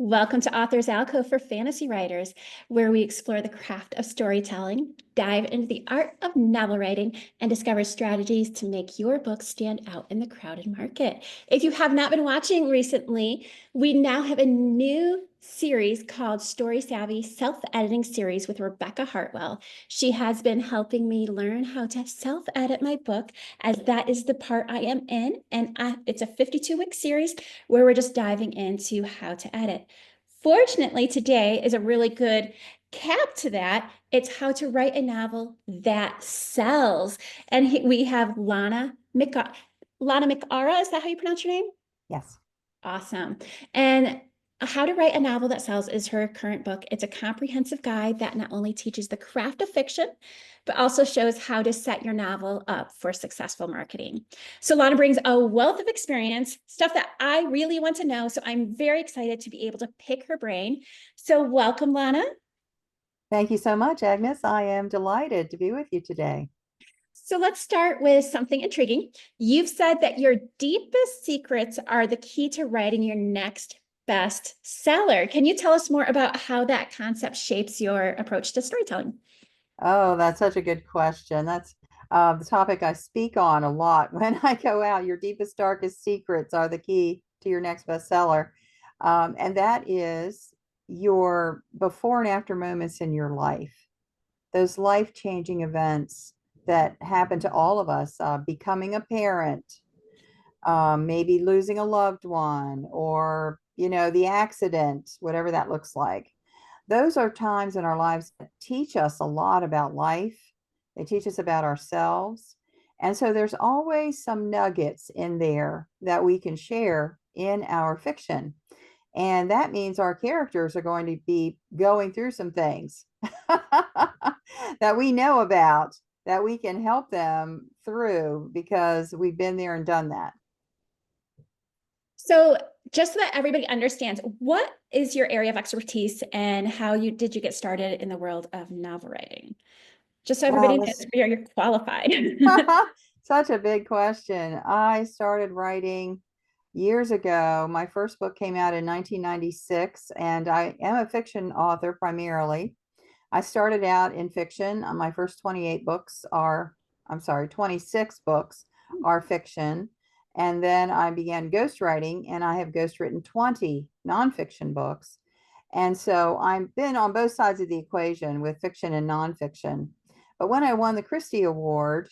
Welcome to Authors Alcove for Fantasy Writers, where we explore the craft of storytelling, dive into the art of novel writing, and discover strategies to make your book stand out in the crowded market. If you have not been watching recently, we now have a new series called Story Savvy Self-Editing Series with Rebecca Hartwell. She has been helping me learn how to self-edit my book, as that is the part I am in, and it's a 52-week series where we're just diving into how to edit. Fortunately, today is a really good cap to that. It's how to write a novel that sells. And we have Lana McAra. Is that how you pronounce your name? Yes. Awesome. And How to Write a Novel That Sells is her current book. It's a comprehensive guide that not only teaches the craft of fiction, but also shows how to set your novel up for successful marketing. So Lana brings a wealth of experience, stuff that I really want to know. So I'm very excited to be able to pick her brain. So welcome, Lana. Thank you so much, Agnes. I am delighted to be with you today. So let's start with something intriguing. You've said that your deepest secrets are the key to writing your next best seller. Can you tell us more about how that concept shapes your approach to storytelling? Oh, that's such a good question. That's the topic I speak on a lot when I go out. Your deepest, darkest secrets are the key to your next bestseller. And that is your before and after moments in your life, those life-changing events that happen to all of us, becoming a parent, maybe losing a loved one, or, the accident, whatever that looks like. Those are times in our lives that teach us a lot about life. They teach us about ourselves. And so there's always some nuggets in there that we can share in our fiction. And that means our characters are going to be going through some things that we know about, that we can help them through because we've been there and done that. So just so that everybody understands, what is your area of expertise and how did you get started in the world of novel writing? Just so everybody Well, knows you're qualified. such a big question. I started writing years ago. My first book came out in 1996, and I am a fiction author primarily. I started out in fiction. My first 28 books are, I'm sorry, 26 books are fiction. And then I began ghostwriting, and I have ghostwritten 20 nonfiction books. And so I've been on both sides of the equation with fiction and nonfiction. But when I won the Christie Award,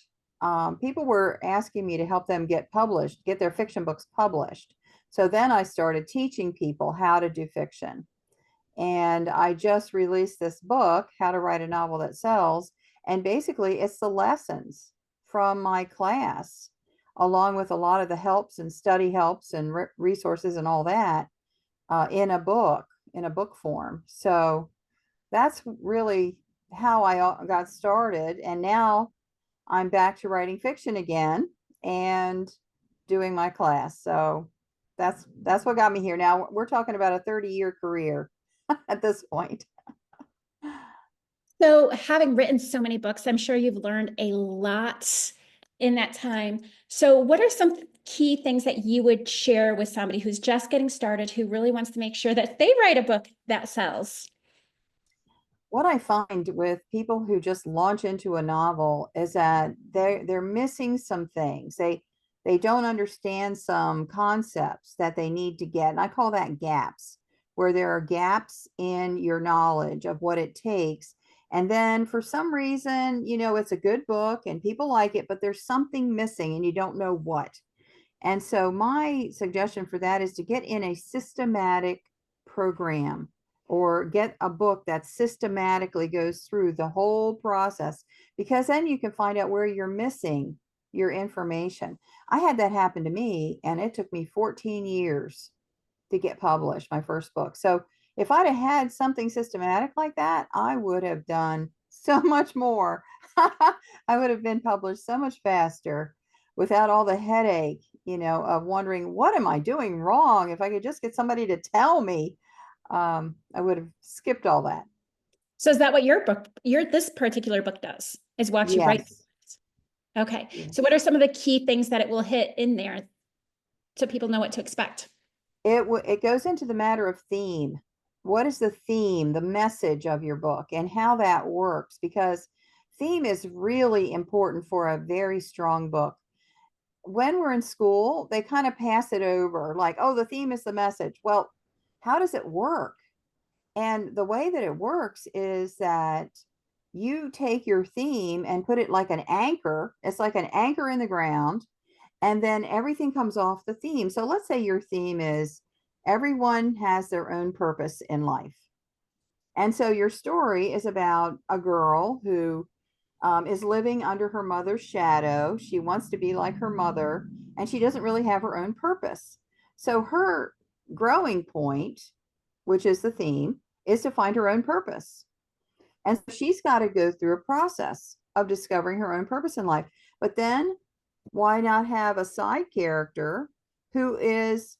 people were asking me to help them get published, get their fiction books published. So then I started teaching people how to do fiction. And I just released this book, How to Write a Novel That Sells. And basically, it's the lessons from my class, along with a lot of the helps and study helps and resources and all that, in a book form. So that's really how I got started. And now I'm back to writing fiction again and doing my class. So that's what got me here. Now we're talking about a 30-year career at this point. So, having written so many books, I'm sure you've learned a lot in that time. So, what are some key things that you would share with somebody who's just getting started, who really wants to make sure that they write a book that sells? What I find with people who just launch into a novel is that they're missing some things. They don't understand some concepts that they need to get. And I call that gaps, where there are gaps in your knowledge of what it takes. And then for some reason, it's a good book and people like it, but there's something missing and you don't know what. And so my suggestion for that is to get in a systematic program or get a book that systematically goes through the whole process, because then you can find out where you're missing your information. I had that happen to me, and it took me 14 years to get published, my first book. So if I'd have had something systematic like that, I would have done so much more. I would have been published so much faster without all the headache, of wondering, what am I doing wrong? If I could just get somebody to tell me, I would have skipped all that. So, is that what this particular book does? Is walks you right? Yes. Okay. Yes. So, what are some of the key things that it will hit in there so people know what to expect? It goes into the matter of theme. What is the theme, the message of your book, and how that works? Because theme is really important for a very strong book. When we're in school, they kind of pass it over like, oh, the theme is the message. Well, how does it work? And the way that it works is that you take your theme and put it like an anchor. It's like an anchor in the ground, and then everything comes off the theme. So let's say your theme is everyone has their own purpose in life. And so your story is about a girl who is living under her mother's shadow. She wants to be like her mother, and she doesn't really have her own purpose. So her growing point, which is the theme, is to find her own purpose. And so she's got to go through a process of discovering her own purpose in life. But then why not have a side character who is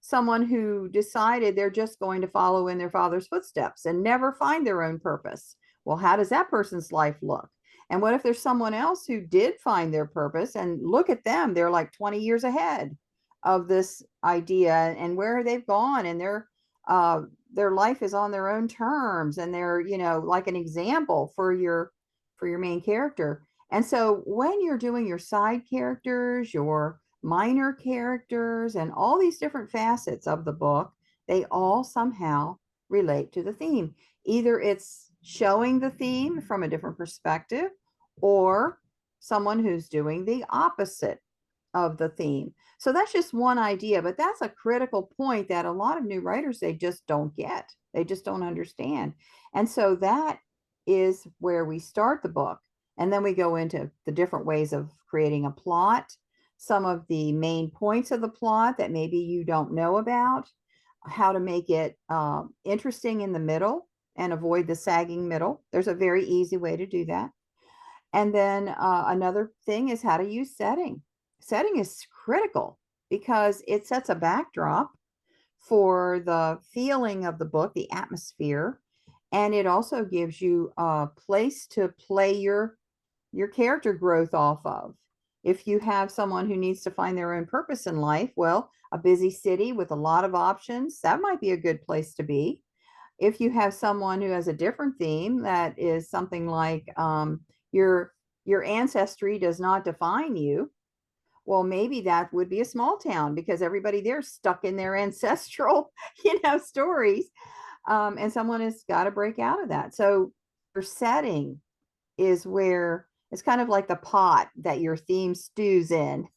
someone who decided they're just going to follow in their father's footsteps and never find their own purpose? Well, how does that person's life look? And what if there's someone else who did find their purpose, and look at them, they're like 20 years ahead of this idea and where they've gone, and their life is on their own terms, and they're, like an example for your main character. And so when you're doing your side characters, your minor characters, and all these different facets of the book, they all somehow relate to the theme. Either it's showing the theme from a different perspective, or someone who's doing the opposite of the theme. So that's just one idea, but that's a critical point that a lot of new writers, they just don't get. They just don't understand. And so that is where we start the book. And then we go into the different ways of creating a plot, some of the main points of the plot that maybe you don't know about, how to make it interesting in the middle and avoid the sagging middle. There's a very easy way to do that. And then another thing is how to use setting. Setting is critical because it sets a backdrop for the feeling of the book, the atmosphere, and it also gives you a place to play your character growth off of. If you have someone who needs to find their own purpose in life, well, a busy city with a lot of options, that might be a good place to be. If you have someone who has a different theme that is something like your your ancestry does not define you, well, maybe that would be a small town because everybody there's stuck in their ancestral, stories, and someone has got to break out of that. So your setting is where it's kind of like the pot that your theme stews in,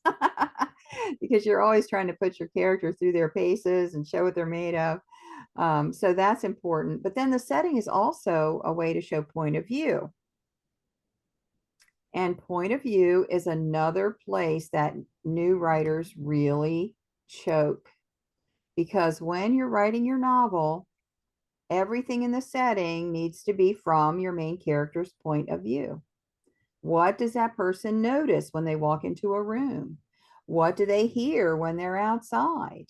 because you're always trying to put your character through their paces and show what they're made of. So that's important. But then the setting is also a way to show point of view. And point of view is another place that new writers really choke. Because when you're writing your novel, everything in the setting needs to be from your main character's point of view. What does that person notice when they walk into a room? What do they hear when they're outside?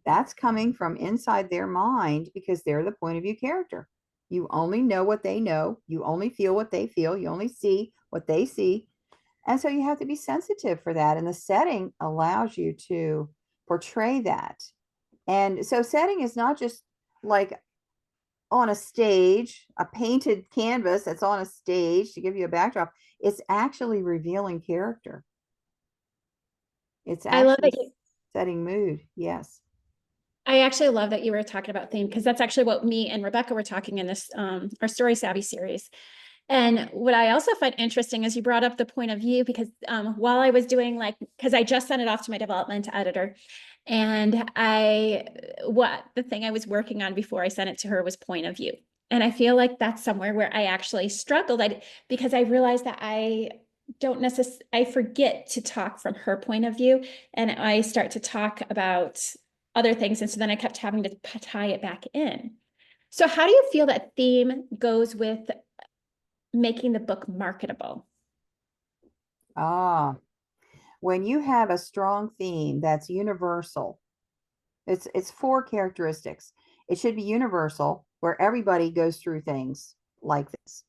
That's coming from inside their mind because they're the point of view character. You only know what they know. You only feel what they feel. You only see what they see. And so you have to be sensitive for that. And the setting allows you to portray that. And so setting is not just like on a stage, a painted canvas that's on a stage to give you a backdrop. It's actually revealing character. It's I love actually that you, setting mood. Yes. I actually love that you were talking about theme because that's actually what me and Rebecca were talking in this our Story Savvy series. And what I also find interesting is you brought up the point of view because while I was doing because I just sent it off to my development editor, and the thing I was working on before I sent it to her was point of view. And I feel like that's somewhere where I actually struggled because I realized that I forget to talk from her point of view, and I start to talk about other things. And so then I kept having to tie it back in. So how do you feel that theme goes with making the book marketable? Ah, when you have a strong theme that's universal, it's four characteristics. It should be universal, where everybody goes through things like this.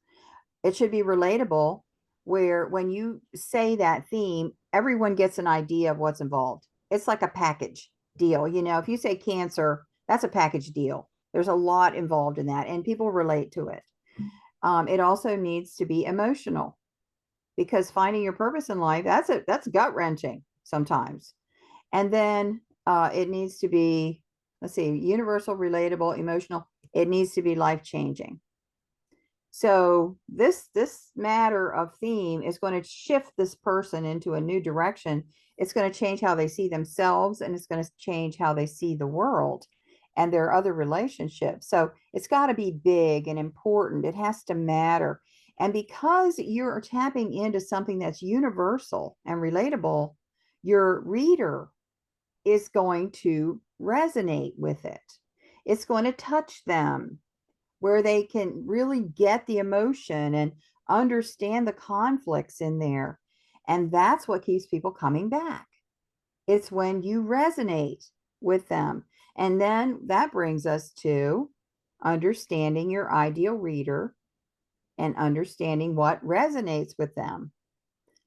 It should be relatable, where when you say that theme, everyone gets an idea of what's involved. It's like a package. deal. If you say cancer, that's a package deal. There's a lot involved in that, and people relate to it. It also needs to be emotional, because finding your purpose in life, that's gut wrenching sometimes. And then it needs to be, let's see, universal, relatable, emotional. It needs to be life changing. So this matter of theme is going to shift this person into a new direction. It's going to change how they see themselves, and it's going to change how they see the world and their other relationships. So it's got to be big and important. It has to matter. And because you're tapping into something that's universal and relatable, your reader is going to resonate with it. It's going to touch them where they can really get the emotion and understand the conflicts in there. And that's what keeps people coming back. It's when you resonate with them. And then that brings us to understanding your ideal reader and understanding what resonates with them.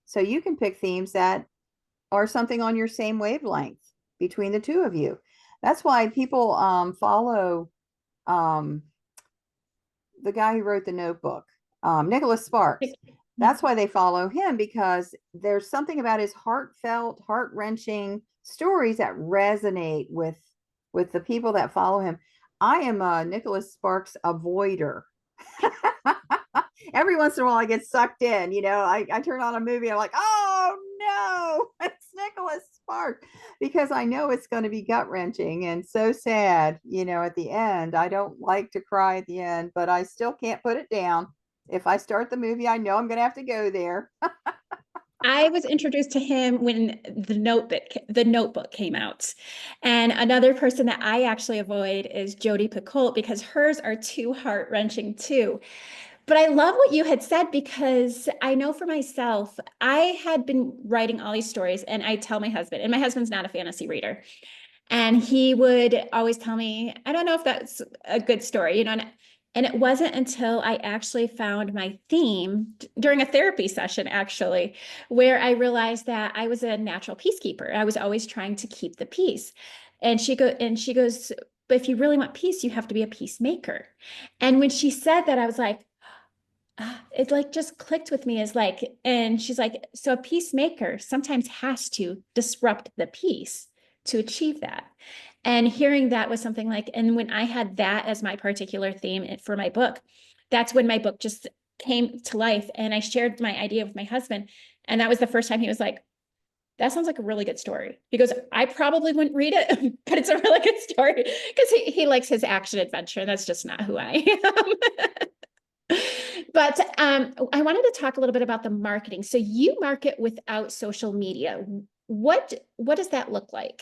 So you can pick themes that are something on your same wavelength between the two of you. That's why people follow um, the guy who wrote The Notebook, Nicholas Sparks. That's why they follow him, because there's something about his heartfelt, heart-wrenching stories that resonate with the people that follow him. I am a Nicholas Sparks avoider. Every once in a while I get sucked in, I turn on a movie, I'm like, oh no, it's Nicholas Sparks, because I know it's going to be gut wrenching and so sad, at the end. I don't like to cry at the end, but I still can't put it down. If I start the movie, I know I'm going to have to go there. I was introduced to him when the Notebook came out. And another person that I actually avoid is Jodi Picoult, because hers are too heart-wrenching too. But I love what you had said, because I know for myself, I had been writing all these stories, and I tell my husband, and my husband's not a fantasy reader. And he would always tell me, I don't know if that's a good story, and it wasn't until I actually found my theme during a therapy session, actually, where I realized that I was a natural peacekeeper. I was always trying to keep the peace. And she goes, but if you really want peace, you have to be a peacemaker. And when she said that, I was like, it like just clicked with me, as like, and she's like, so a peacemaker sometimes has to disrupt the peace to achieve that. And hearing that was something like, and when I had that as my particular theme for my book, that's when my book just came to life. And I shared my idea with my husband. And that was the first time he was like, that sounds like a really good story. He goes, I probably wouldn't read it, but it's a really good story, because he likes his action adventure. That's just not who I am. But I wanted to talk a little bit about the marketing. So you market without social media. What does that look like?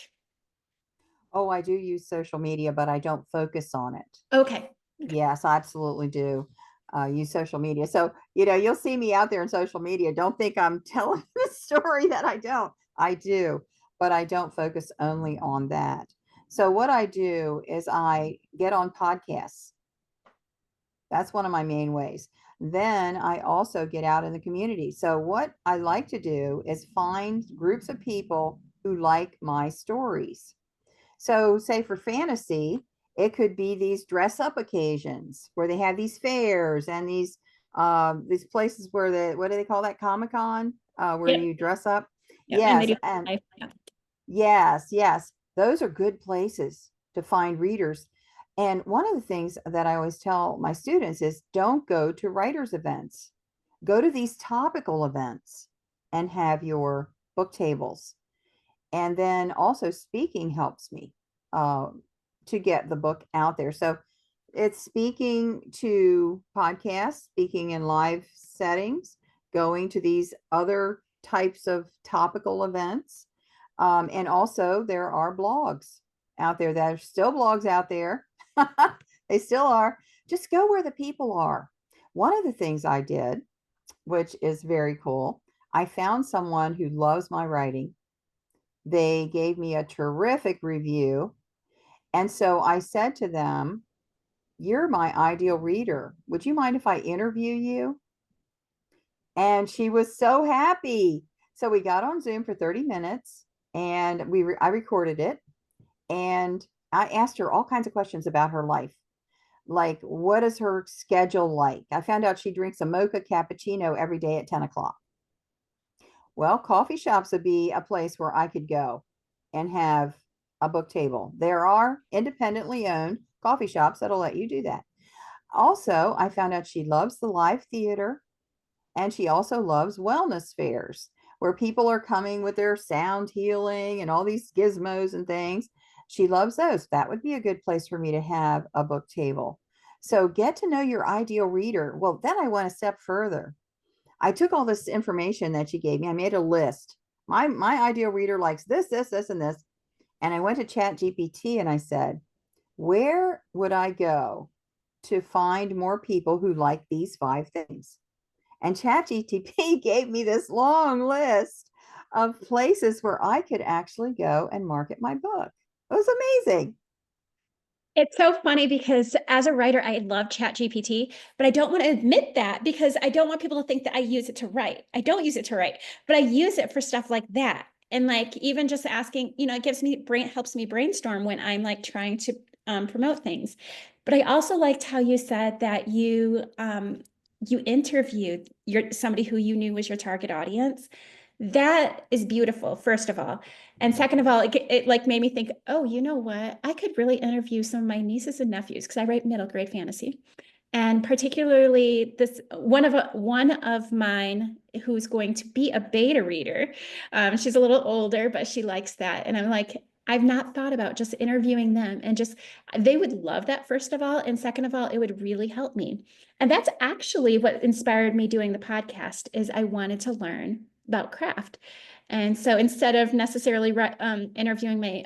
Oh, I do use social media, but I don't focus on it. Okay. Yes, I absolutely do use social media. So, you'll see me out there in social media. Don't think I'm telling the story that I don't. I do, but I don't focus only on that. So, what I do is I get on podcasts. That's one of my main ways. Then I also get out in the community. So, what I like to do is find groups of people who like my stories. So, say for fantasy, it could be these dress up occasions where they have these fairs and these places where what do they call that, Comic Con, where Yep. you dress up. Yep. And they Yes, do and live. Yeah. yes, those are good places to find readers. And one of the things that I always tell my students is, don't go to writers' events. Go to these topical events and have your book tables. And then also speaking helps me uh, to get the book out there. So it's speaking to podcasts, speaking in live settings, going to these other types of topical events. And also there are blogs out there. There's still blogs out there. They still are. Just go where the people are. One of the things I did, which is very cool, I found someone who loves my writing. They gave me a terrific review. And so I said to them, you're my ideal reader. Would you mind if I interview you? And she was so happy. So we got on Zoom for 30 minutes, and I recorded it. And I asked her all kinds of questions about her life. Like, what is her schedule like? I found out she drinks a mocha cappuccino every day at 10 o'clock. Well, coffee shops would be a place where I could go and have a book table. There are independently owned coffee shops that'll let you do that. Also, I found out she loves the live theater and she also loves wellness fairs where people are coming with their sound healing and all these gizmos and things. She loves those. That would be a good place for me to have a book table. So get to know your ideal reader. Well, then I went a step further. I took all this information that she gave me. I made a list. My ideal reader likes this, and this. And I went to Chat GPT and I said, where would I go to find more people who like these 5 things? And ChatGPT gave me this long list of places where I could actually go and market my book. It was amazing. It's so funny because as a writer, I love ChatGPT, but I don't want to admit that because I don't want people to think that I use it to write. I don't use it to write, but I use it for stuff like that. And like even just asking, it gives me helps me brainstorm when I'm like trying to promote things. But I also liked how you said that you interviewed somebody who you knew was your target audience. That is beautiful, first of all. And second of all, it like made me think, oh, you know what? I could really interview some of my nieces and nephews because I write middle grade fantasy. And particularly this one of mine who's going to be a beta reader. She's a little older, but she likes that. And I'm like, I've not thought about just interviewing them and just they would love that, first of all. And second of all, it would really help me. And that's actually what inspired me doing the podcast is I wanted to learn about craft. And so instead of necessarily interviewing my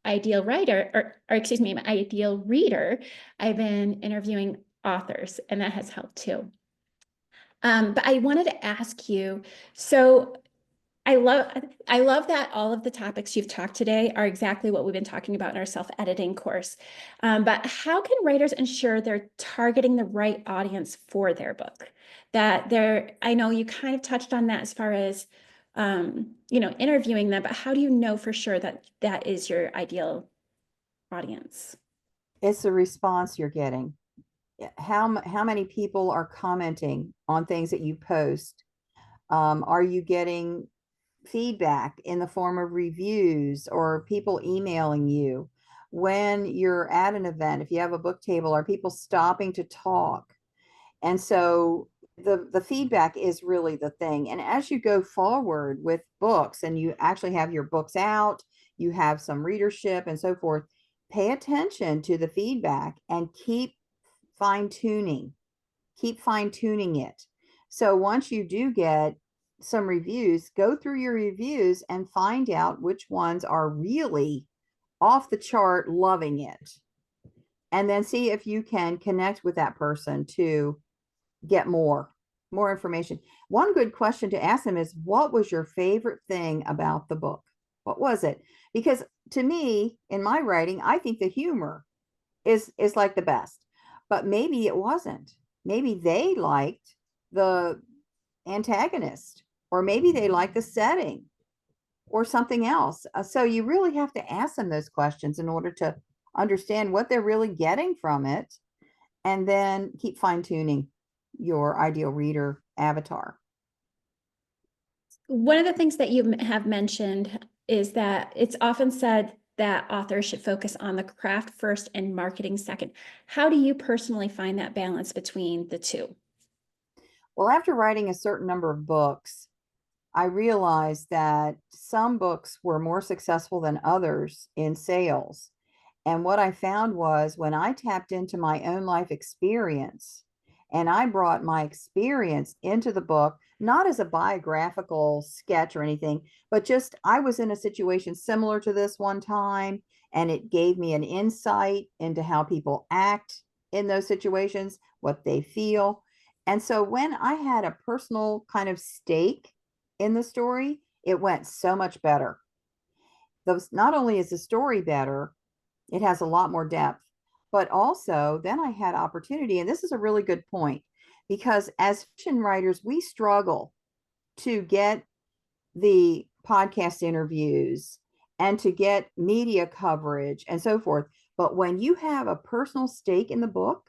ideal writer or excuse me, my ideal reader, I've been interviewing authors, and that has helped too. But I wanted to ask you, so I love I love that all of the topics you've talked today are exactly what we've been talking about in our self-editing course. But how can writers ensure they're targeting the right audience for their book? I know you kind of touched on that as far as interviewing them, but how do you know for sure that that is your ideal audience? It's the response you're getting. How many people are commenting on things that you post? Are you getting feedback in the form of reviews or people emailing you? When you're at an event, if you have a book table, are people stopping to talk? And so the feedback is really the thing. And as you go forward with books and you actually have your books out, you have some readership and so forth, pay attention to the feedback and fine tuning, keep fine tuning it. So once you do get some reviews, go through your reviews and find out which ones are really off the chart loving it. And then see if you can connect with that person to get more information. One good question to ask them is, what was your favorite thing about the book? What was it? Because to me, in my writing, I think the humor is like the best, but maybe it wasn't. Maybe they liked the antagonist, or maybe they liked the setting or something else. So you really have to ask them those questions in order to understand what they're really getting from it, and then keep fine tuning your ideal reader avatar. One of the things that you have mentioned is that it's often said that authors should focus on the craft first and marketing second. How do you personally find that balance between the two? Well, after writing a certain number of books, I realized that some books were more successful than others in sales. And what I found was when I tapped into my own life experience and I brought my experience into the book, not as a biographical sketch or anything, but just I was in a situation similar to this one time, and it gave me an insight into how people act in those situations, what they feel. And so when I had a personal kind of stake in the story, it went so much better. Those, not only is the story better, it has a lot more depth, but also then I had opportunity. And this is a really good point because as fiction writers, we struggle to get the podcast interviews and to get media coverage and so forth. But when you have a personal stake in the book,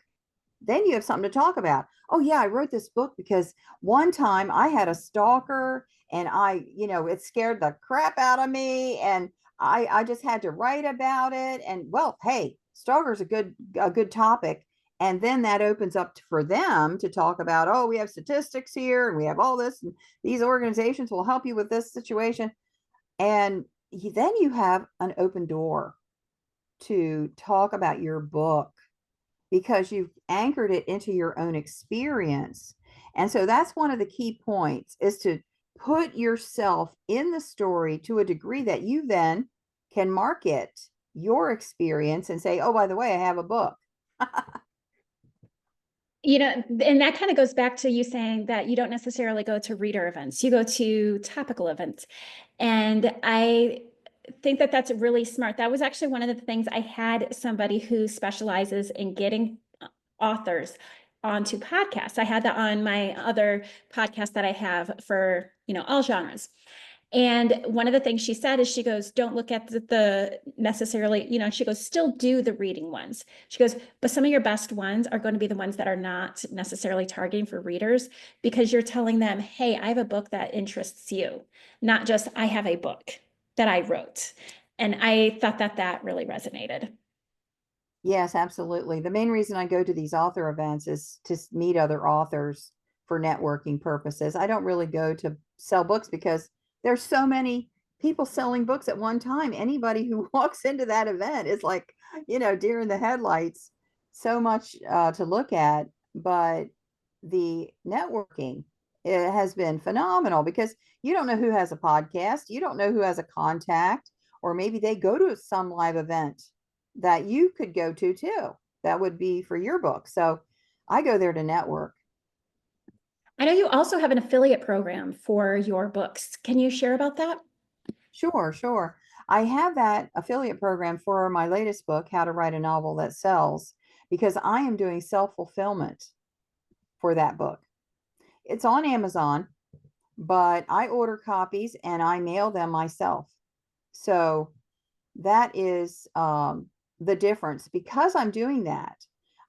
then you have something to talk about. Oh yeah, I wrote this book because one time I had a stalker and it scared the crap out of me, and I just had to write about it. And well, hey, stalker's a good topic. And then that opens up for them to talk about, oh, we have statistics here and we have all this, and these organizations will help you with this situation. And then you have an open door to talk about your book because you've anchored it into your own experience. And so that's one of the key points, is to put yourself in the story to a degree that you then can market your experience and say, oh, by the way, I have a book. And that kind of goes back to you saying that you don't necessarily go to reader events, you go to topical events. And I think that that's really smart. That was actually one of the things. I had somebody who specializes in getting authors onto podcasts. I had that on my other podcast that I have for, all genres. And one of the things she said is, she goes, don't look at the necessarily, she goes, still do the reading ones. She goes, but some of your best ones are going to be the ones that are not necessarily targeting for readers, because you're telling them, hey, I have a book that interests you, not just I have a book that I wrote. And I thought that that really resonated. Yes, absolutely. The main reason I go to these author events is to meet other authors for networking purposes. I don't really go to sell books because there's so many people selling books at one time. Anybody who walks into that event is like, deer in the headlights. So much to look at, but the networking, it has been phenomenal because you don't know who has a podcast, you don't know who has a contact, or maybe they go to some live event that you could go to too. That would be for your book. So I go there to network. I know you also have an affiliate program for your books. Can you share about that? Sure, sure. I have that affiliate program for my latest book, How to Write a Novel That Sells, because I am doing self-fulfillment for that book. It's on Amazon, but I order copies and I mail them myself. So that is the difference. Because I'm doing that,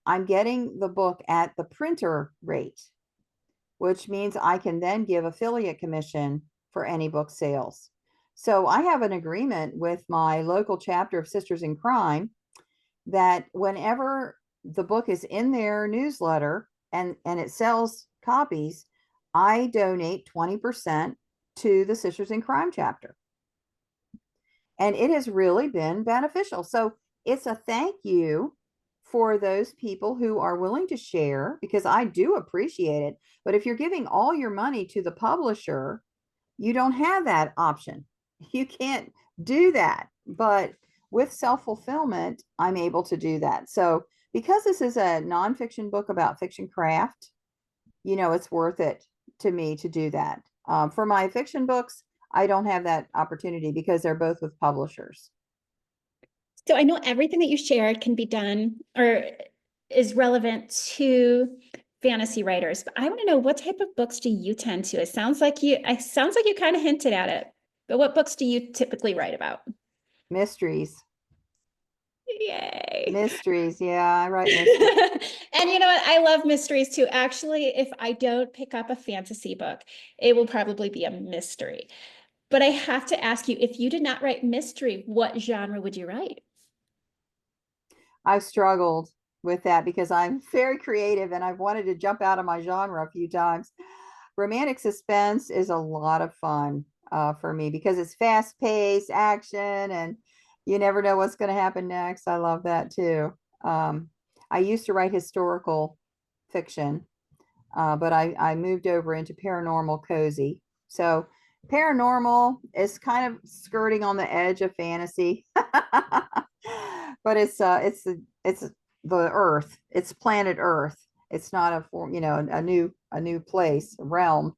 I'm getting the book at the printer rate, which means I can then give affiliate commission for any book sales. So I have an agreement with my local chapter of Sisters in Crime that whenever the book is in their newsletter and it sells copies, I donate 20% to the Sisters in Crime chapter. And it has really been beneficial. So it's a thank you for those people who are willing to share, because I do appreciate it. But if you're giving all your money to the publisher, you don't have that option. You can't do that. But with self-fulfillment, I'm able to do that. So because this is a nonfiction book about fiction craft, it's worth it to me to do that. For my fiction books, I don't have that opportunity because they're both with publishers. So I know everything that you shared can be done or is relevant to fantasy writers, but I want to know, what type of books do you tend to? It sounds like you kind of hinted at it, but what books do you typically write about? Mysteries. Yay. Mysteries. Yeah, I write mysteries. And you know what? I love mysteries too. Actually, if I don't pick up a fantasy book, it will probably be a mystery. But I have to ask you, if you did not write mystery, what genre would you write? I've struggled with that because I'm very creative and I've wanted to jump out of my genre a few times. Romantic suspense is a lot of fun for me because it's fast paced action and you never know what's going to happen next. I love that too. I used to write historical fiction, but I moved over into paranormal cozy. So paranormal is kind of skirting on the edge of fantasy, but it's the Earth. It's planet Earth. It's not a form, a new place, a realm.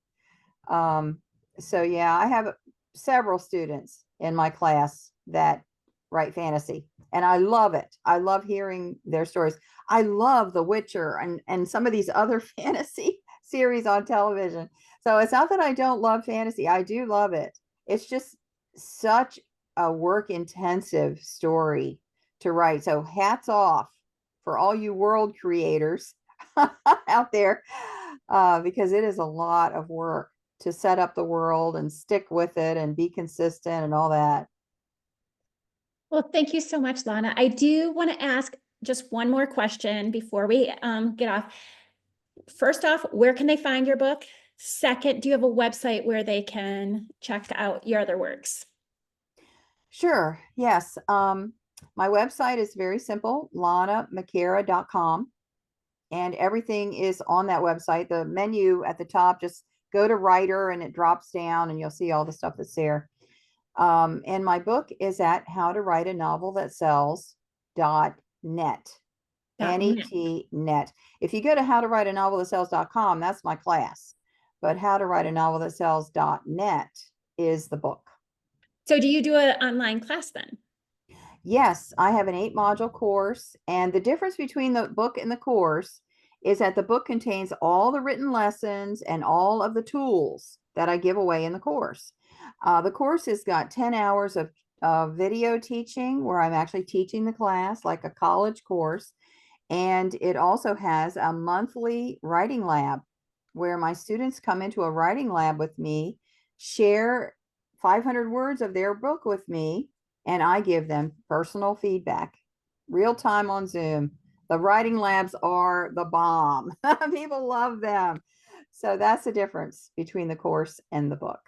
Um, so yeah, I have several students in my class that write fantasy, and I love it. I love hearing their stories. I love The Witcher and some of these other fantasy series on television. So it's not that I don't love fantasy. I do love it. It's just such a work-intensive story to write. So hats off for all you world creators out there, because it is a lot of work to set up the world and stick with it and be consistent and all that. Well, thank you so much, Lana. I do want to ask just one more question before we get off. First off, where can they find your book? Second, do you have a website where they can check out your other works? Sure. Yes. My website is very simple, lanamcara.com, and everything is on that website. The menu at the top, just go to writer and it drops down and you'll see all the stuff that's there. And my book is at howtowriteanovelthatsells.net. .net. Net. Net. If you go to howtowriteanovelthatsells.com, that's my class. But howtowriteanovelthatsells.net is the book. So do you do an online class then? Yes, I have an 8-module course, and the difference between the book and the course is that the book contains all the written lessons and all of the tools that I give away in the course. The course has got 10 hours of video teaching where I'm actually teaching the class like a college course. And it also has a monthly writing lab where my students come into a writing lab with me, share 500 words of their book with me, and I give them personal feedback, real time on Zoom. The writing labs are the bomb. People love them. So that's the difference between the course and the book.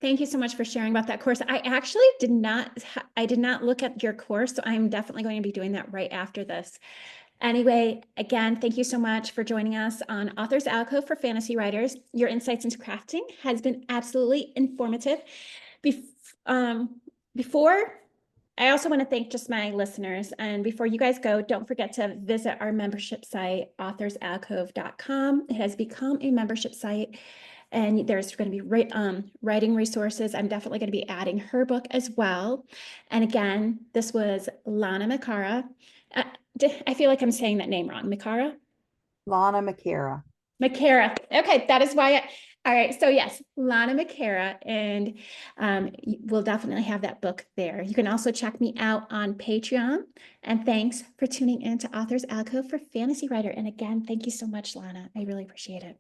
Thank you so much for sharing about that course. I actually did not look at your course, so I'm definitely going to be doing that right after this. Anyway, again, thank you so much for joining us on Author's Alcove for Fantasy Writers. Your insights into crafting has been absolutely informative. Before, I also want to thank just my listeners. And before you guys go, don't forget to visit our membership site, authorsalcove.com. It has become a membership site, and there's going to be writing resources. I'm definitely going to be adding her book as well. And again, this was Lana McAra. I feel like I'm saying that name wrong. McAra? Lana McAra. McAra. Okay, that is why. All right. So yes, Lana McAra, and we'll definitely have that book there. You can also check me out on Patreon. And thanks for tuning in to Author's Alcove for Fantasy Writer. And again, thank you so much, Lana. I really appreciate it.